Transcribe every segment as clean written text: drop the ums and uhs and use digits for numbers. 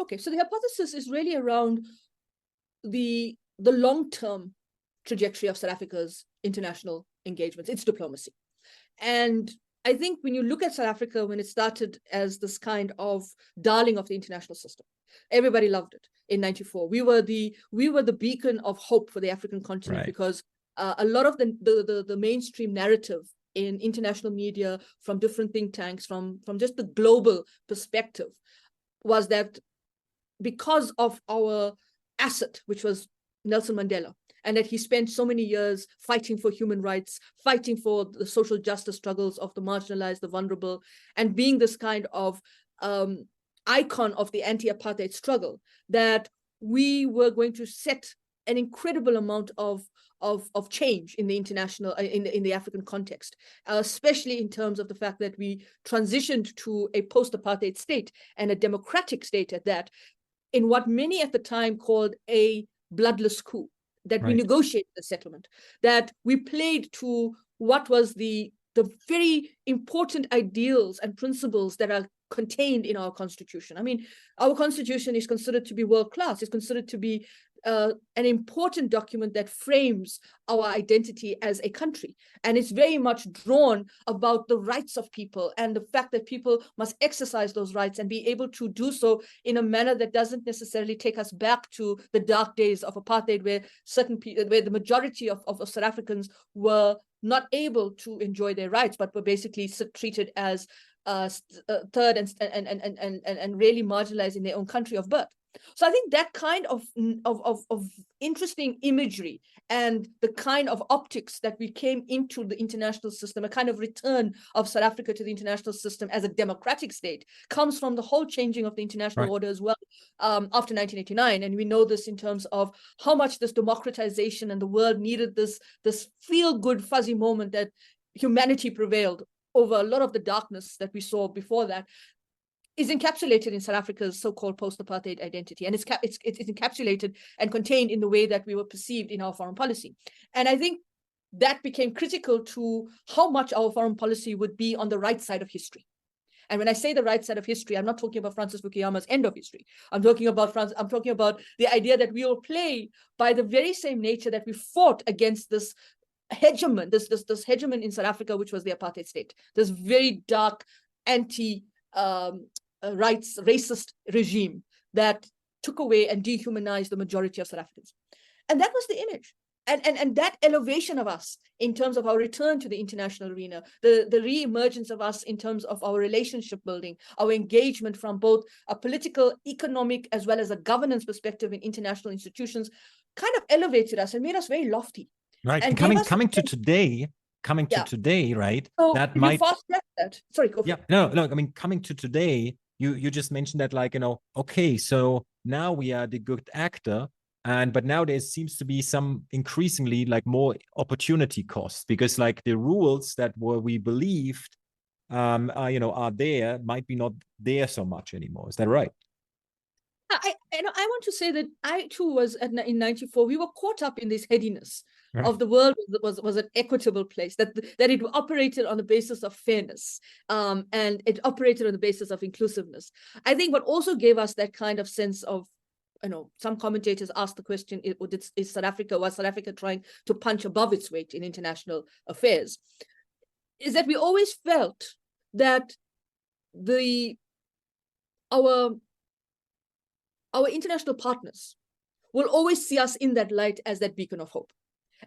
Okay, so the hypothesis is really around the long-term trajectory of South Africa's international engagements, its diplomacy. And I think when you look at South Africa, when it started as this kind of darling of the international system, everybody loved it in '94. We were the beacon of hope for the African continent, Right. because a lot of the mainstream narrative in international media, from different think tanks, from just the global perspective, was that because of our asset, which was Nelson Mandela, and that he spent so many years fighting for human rights, fighting for the social justice struggles of the marginalized, the vulnerable, and being this kind of icon of the anti-apartheid struggle, that we were going to set an incredible amount of change in the international, in the African context, especially in terms of the fact that we transitioned to a post-apartheid state, and a democratic state at that, in what many at the time called a bloodless coup, that we negotiated the settlement, that we played to what was the very important ideals and principles that are contained in our constitution. I mean, our constitution is considered to be world-class. It's considered to be an important document that frames our identity as a country. And it's very much drawn about the rights of people, and the fact that people must exercise those rights and be able to do so in a manner that doesn't necessarily take us back to the dark days of apartheid, where where the majority of South Africans were not able to enjoy their rights, but were basically treated as third and really marginalized in their own country of birth. So I think that kind of interesting imagery, and the kind of optics that we came into the international system, a kind of return of South Africa to the international system as a democratic state, comes from the whole changing of the international order as well, after 1989. And we know this in terms of how much this democratization and the world needed this feel-good fuzzy moment that humanity prevailed over a lot of the darkness that we saw before that, is encapsulated in South Africa's so-called post-apartheid identity. And it's encapsulated and contained in the way that we were perceived in our foreign policy. And I think that became critical to how much our foreign policy would be on the right side of history. And when I say the right side of history, I'm not talking about Francis Fukuyama's end of history. I'm talking about the idea that we will play by the very same nature that we fought against this hegemon, this hegemon in South Africa, which was the apartheid state, this very dark rights racist regime that took away and dehumanized the majority of South Africans. And that was the image. And that elevation of us in terms of our return to the international arena, the re-emergence of us in terms of our relationship building, our engagement from both a political, economic, as well as a governance perspective in international institutions, kind of elevated us and made us very lofty. Right. And coming to today, right? So that might fast track that. Sorry, go for it. No. I mean, coming to today, you just mentioned that, like, okay, so now we are the good actor, but now there seems to be some increasingly like more opportunity costs, because like the rules that we believed are there might be not there so much anymore. Is that right? I want to say that I too was in '94. We were caught up in this headiness of the world was an equitable place, that it operated on the basis of fairness, and it operated on the basis of inclusiveness. I think what also gave us that kind of sense of, some commentators asked the question: was South Africa trying to punch above its weight in international affairs? Is that we always felt that our international partners will always see us in that light as that beacon of hope,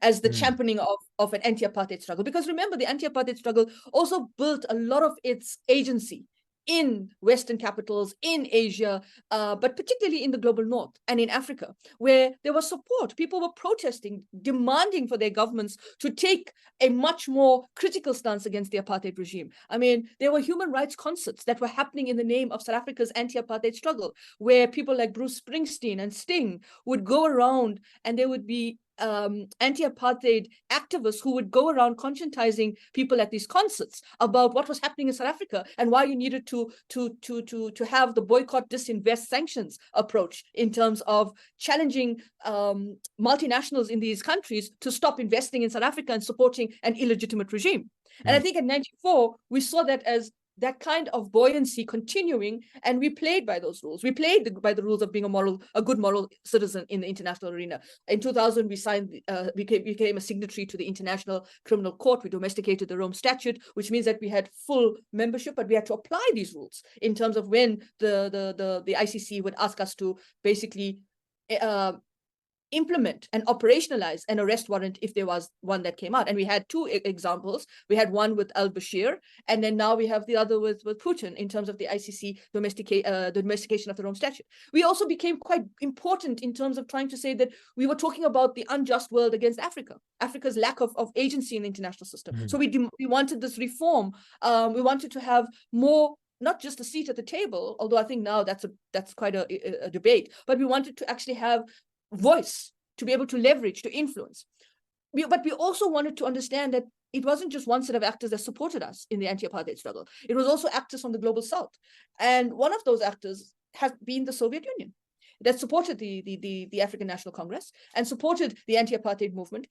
as the championing of an anti-apartheid struggle. Because remember, the anti-apartheid struggle also built a lot of its agency in Western capitals, in Asia, but particularly in the global north and in Africa, where there was support. People were protesting, demanding for their governments to take a much more critical stance against the apartheid regime. I mean, there were human rights concerts that were happening in the name of South Africa's anti-apartheid struggle, where people like Bruce Springsteen and Sting would go around, and there would be anti-apartheid activists who would go around conscientizing people at these concerts about what was happening in South Africa and why you needed to have the boycott, disinvest, sanctions approach in terms of challenging multinationals in these countries to stop investing in South Africa and supporting an illegitimate regime. And I think in '94 we saw that as that kind of buoyancy continuing, and we played by those rules. We played by the rules of being a good moral citizen in the international arena. In 2000, we signed, we became a signatory to the International Criminal Court. We domesticated the Rome Statute, which means that we had full membership, but we had to apply these rules in terms of when the ICC would ask us to basically implement and operationalize an arrest warrant if there was one that came out. And we had two examples. We had one with al-Bashir, and then now we have the other with Putin in terms of the ICC domestication of the Rome Statute. We also became quite important in terms of trying to say that we were talking about the unjust world against Africa, Africa's lack of agency in the international system. Mm-hmm. So we wanted this reform. We wanted to have more, not just a seat at the table, although I think now that's quite a debate, but we wanted to actually have voice, to be able to leverage, to influence. But we also wanted to understand that it wasn't just one set of actors that supported us in the anti-apartheid struggle. It was also actors from the global south. And one of those actors has been the Soviet Union, that supported the African National Congress and supported the anti-apartheid movement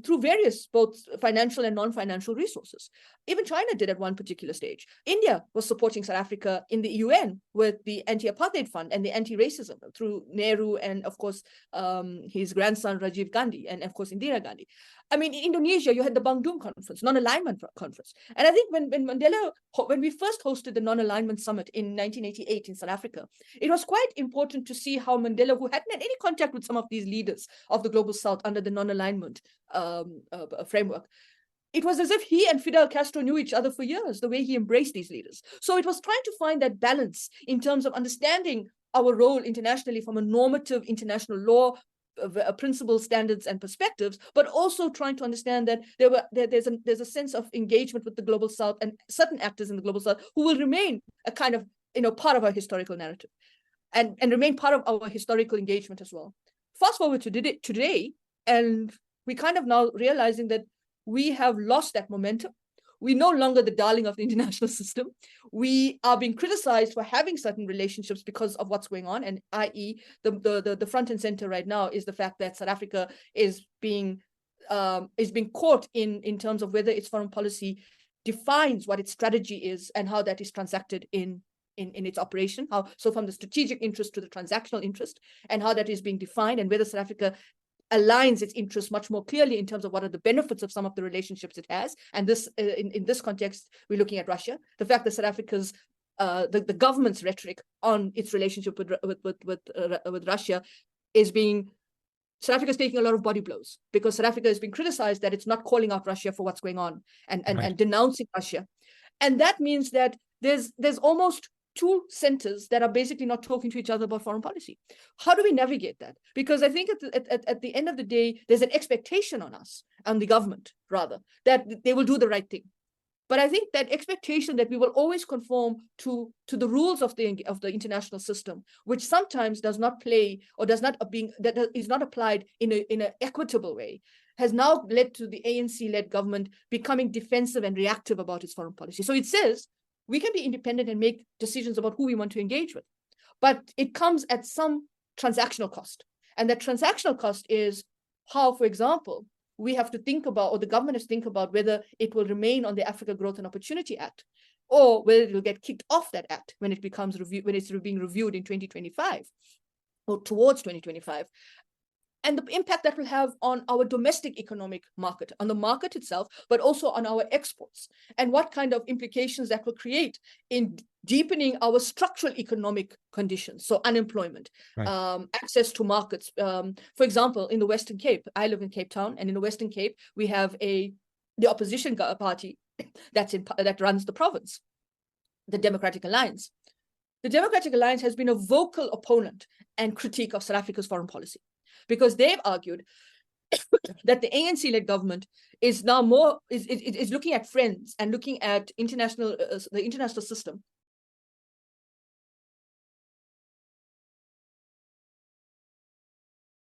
through various both financial and non-financial resources. Even China did at one particular stage. India was supporting South Africa in the UN with the anti-apartheid fund and the anti-racism through Naidu and, of course, his grandson Rajiv Gandhi and, of course, Indira Gandhi. I mean, in Indonesia, you had the Bandung Conference, non-alignment conference. And I think when we first hosted the non-alignment summit in 1988 in South Africa, it was quite important to see how Mandela, who hadn't had any contact with some of these leaders of the global south under the non-alignment framework, it was as if he and Fidel Castro knew each other for years, the way he embraced these leaders. So it was trying to find that balance in terms of understanding our role internationally from a normative international law principles, standards, and perspectives, but also trying to understand that there's a sense of engagement with the global south and certain actors in the global south who will remain a kind of part of our historical narrative and remain part of our historical engagement as well. Fast forward to today, and we kind of now realizing that we have lost that momentum. We're no longer the darling of the international system. We are being criticized for having certain relationships because of what's going on, and i.e. the front and center right now is the fact that South Africa is being caught in terms of whether its foreign policy defines what its strategy is and how that is transacted in its operation. So from the strategic interest to the transactional interest, and how that is being defined, and whether South Africa aligns its interests much more clearly in terms of what are the benefits of some of the relationships it has. And this, in this context, we're looking at Russia. The fact that South Africa's the government's rhetoric on its relationship with Russia is being, South Africa is taking a lot of body blows because South Africa has been criticized that it's not calling out Russia for what's going on and denouncing Russia, and that means that there's almost two centers that are basically not talking to each other about foreign policy. How do we navigate that? Because I think at the end of the day, there's an expectation on us, on the government rather, that they will do the right thing. But I think that expectation that we will always conform to the rules of the international system, which sometimes does not play or is not applied in an equitable way, has now led to the ANC-led government becoming defensive and reactive about its foreign policy. So it says, we can be independent and make decisions about who we want to engage with, but it comes at some transactional cost. And that transactional cost is how, for example, we have to think about, or the government has to think about, whether it will remain on the Africa Growth and Opportunity Act, or whether it will get kicked off that act when it becomes when it's being reviewed in 2025 or towards 2025. And the impact that will have on our domestic economic market, on the market itself, but also on our exports, and what kind of implications that will create in deepening our structural economic conditions. So unemployment, access to markets. For example, in the Western Cape, I live in Cape Town, and in the Western Cape, we have the opposition party that runs the province, the Democratic Alliance. The Democratic Alliance has been a vocal opponent and critique of South Africa's foreign policy, because they've argued that the ANC-led government is now is looking at friends and looking at the international system